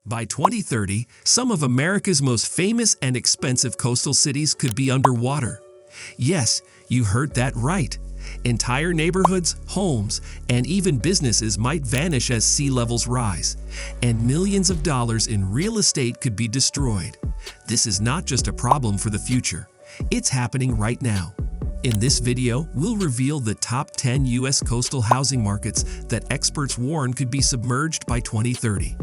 By 2030, some of America's most famous and expensive coastal cities could be underwater. Yes, you heard that right. Entire neighborhoods, homes, and even businesses might vanish as sea levels rise, and millions of dollars in real estate could be destroyed. This is not just a problem for the future, it's happening right now. In this video, we'll reveal the top 10 U.S. coastal housing markets that experts warn could be submerged by 2030.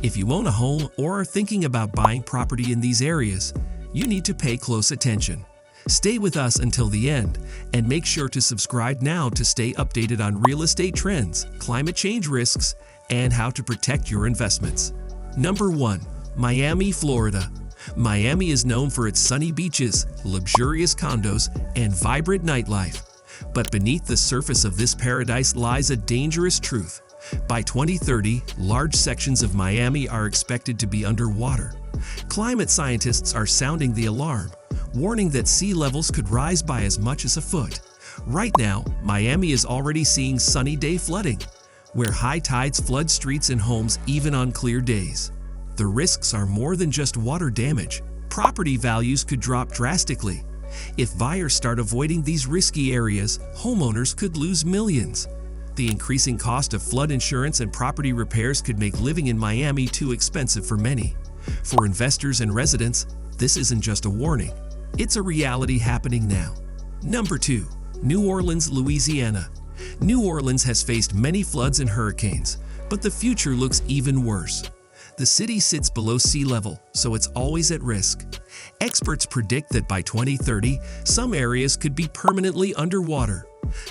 If you own a home or are thinking about buying property in these areas, you need to pay close attention. Stay with us until the end and make sure to subscribe now to stay updated on real estate trends, climate change risks, and how to protect your investments. Number 1. Miami, Florida. Miami is known for its sunny beaches, luxurious condos, and vibrant nightlife. But beneath the surface of this paradise lies a dangerous truth. By 2030, large sections of Miami are expected to be underwater. Climate scientists are sounding the alarm, warning that sea levels could rise by as much as a foot. Right now, Miami is already seeing sunny day flooding, where high tides flood streets and homes even on clear days. The risks are more than just water damage. Property values could drop drastically. If buyers start avoiding these risky areas, homeowners could lose millions. The increasing cost of flood insurance and property repairs could make living in Miami too expensive for many. For investors and residents, this isn't just a warning. It's a reality happening now. Number 2. New Orleans, Louisiana. New Orleans has faced many floods and hurricanes, but the future looks even worse. The city sits below sea level, so it's always at risk. Experts predict that by 2030, some areas could be permanently underwater.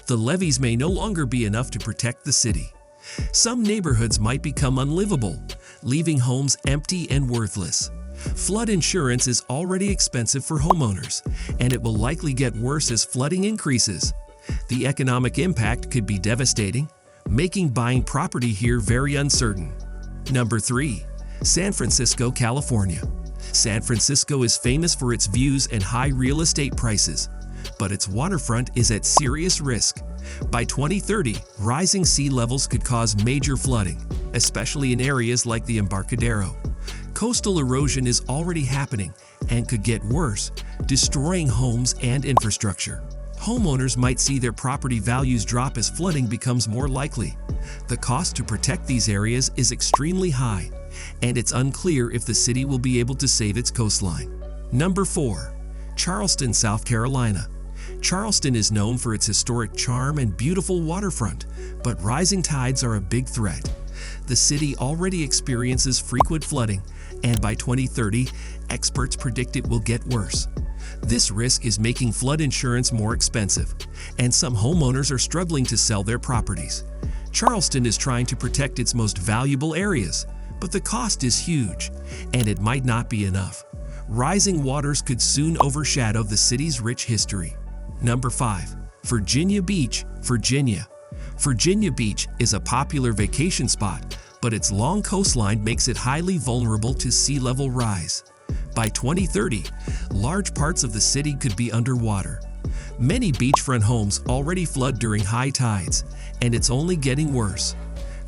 The levees may no longer be enough to protect the city. Some neighborhoods might become unlivable, leaving homes empty and worthless. Flood insurance is already expensive for homeowners, and it will likely get worse as flooding increases. The economic impact could be devastating, making buying property here very uncertain. Number 3. San Francisco, California. San Francisco is famous for its views and high real estate prices, but its waterfront is at serious risk. By 2030, rising sea levels could cause major flooding, especially in areas like the Embarcadero. Coastal erosion is already happening and could get worse, destroying homes and infrastructure. Homeowners might see their property values drop as flooding becomes more likely. The cost to protect these areas is extremely high, and it's unclear if the city will be able to save its coastline. Number 4. Charleston, South Carolina. Charleston is known for its historic charm and beautiful waterfront, but rising tides are a big threat. The city already experiences frequent flooding, and by 2030, experts predict it will get worse. This risk is making flood insurance more expensive, and some homeowners are struggling to sell their properties. Charleston is trying to protect its most valuable areas, but the cost is huge, and it might not be enough. Rising waters could soon overshadow the city's rich history. Number 5. Virginia Beach, Virginia. Virginia Beach is a popular vacation spot, but its long coastline makes it highly vulnerable to sea level rise. By 2030, large parts of the city could be underwater. Many beachfront homes already flood during high tides, and it's only getting worse.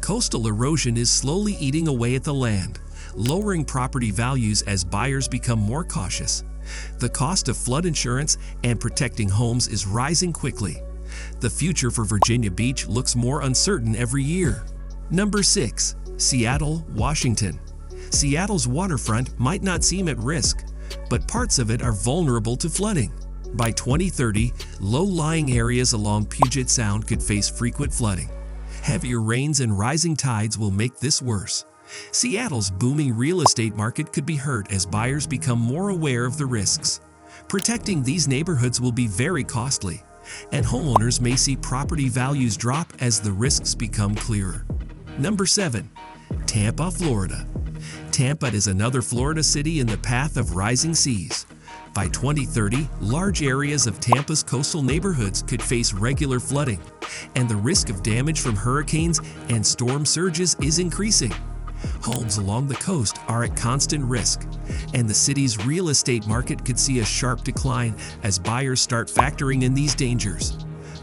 Coastal erosion is slowly eating away at the land, lowering property values as buyers become more cautious. The cost of flood insurance and protecting homes is rising quickly. The future for Virginia Beach looks more uncertain every year. Number 6. Seattle, Washington. Seattle's waterfront might not seem at risk, but parts of it are vulnerable to flooding. By 2030, low-lying areas along Puget Sound could face frequent flooding. Heavier rains and rising tides will make this worse. Seattle's booming real estate market could be hurt as buyers become more aware of the risks. Protecting these neighborhoods will be very costly, and homeowners may see property values drop as the risks become clearer. Number 7. Tampa, Florida. Tampa is another Florida city in the path of rising seas. By 2030, large areas of Tampa's coastal neighborhoods could face regular flooding, and the risk of damage from hurricanes and storm surges is increasing. Homes along the coast are at constant risk, and the city's real estate market could see a sharp decline as buyers start factoring in these dangers.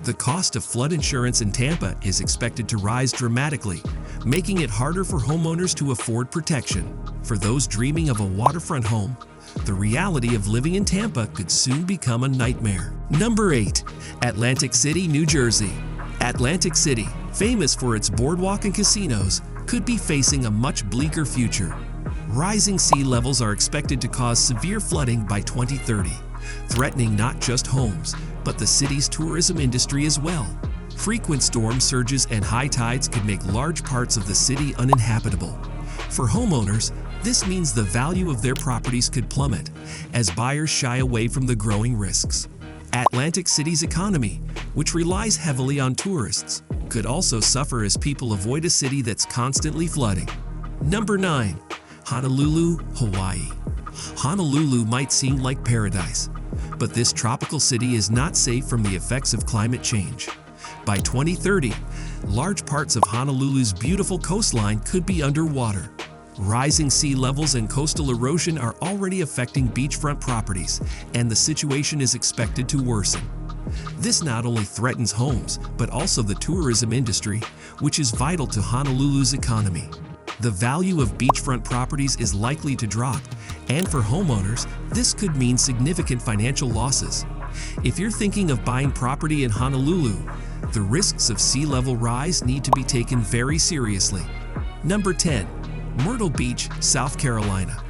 The cost of flood insurance in Tampa is expected to rise dramatically, making it harder for homeowners to afford protection. For those dreaming of a waterfront home, the reality of living in Tampa could soon become a nightmare. Number 8. Atlantic City, New Jersey. Atlantic City, famous for its boardwalk and casinos, could be facing a much bleaker future. Rising sea levels are expected to cause severe flooding by 2030, threatening not just homes, but the city's tourism industry as well. Frequent storm surges and high tides could make large parts of the city uninhabitable. For homeowners, this means the value of their properties could plummet as buyers shy away from the growing risks. Atlantic City's economy, which relies heavily on tourists, could also suffer as people avoid a city that's constantly flooding. Number 9. Honolulu, Hawaii. Honolulu might seem like paradise, but this tropical city is not safe from the effects of climate change. By 2030, large parts of Honolulu's beautiful coastline could be underwater. Rising sea levels and coastal erosion are already affecting beachfront properties, and the situation is expected to worsen. This not only threatens homes, but also the tourism industry, which is vital to Honolulu's economy. The value of beachfront properties is likely to drop, and for homeowners, this could mean significant financial losses. If you're thinking of buying property in Honolulu, the risks of sea level rise need to be taken very seriously. Number 10. Myrtle Beach, South Carolina.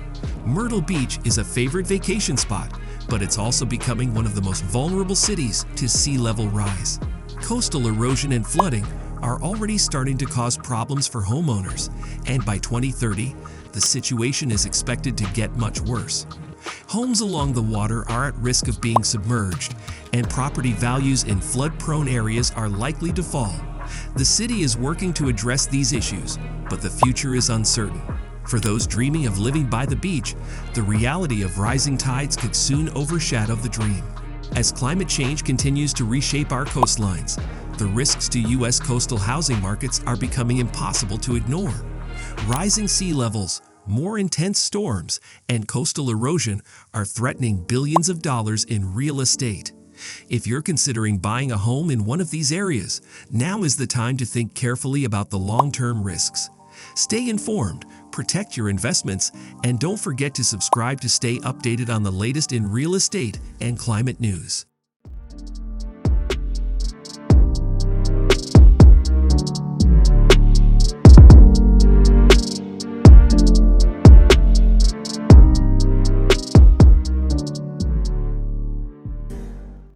Myrtle Beach is a favorite vacation spot, but it's also becoming one of the most vulnerable cities to sea level rise. Coastal erosion and flooding are already starting to cause problems for homeowners, and by 2030, the situation is expected to get much worse. Homes along the water are at risk of being submerged, and property values in flood-prone areas are likely to fall. The city is working to address these issues, but the future is uncertain. For those dreaming of living by the beach, the reality of rising tides could soon overshadow the dream. As climate change continues to reshape our coastlines, the risks to U.S. coastal housing markets are becoming impossible to ignore. Rising sea levels, more intense storms, and coastal erosion are threatening billions of dollars in real estate. If you're considering buying a home in one of these areas, now is the time to think carefully about the long-term risks. Stay informed, protect your investments, and don't forget to subscribe to stay updated on the latest in real estate and climate news.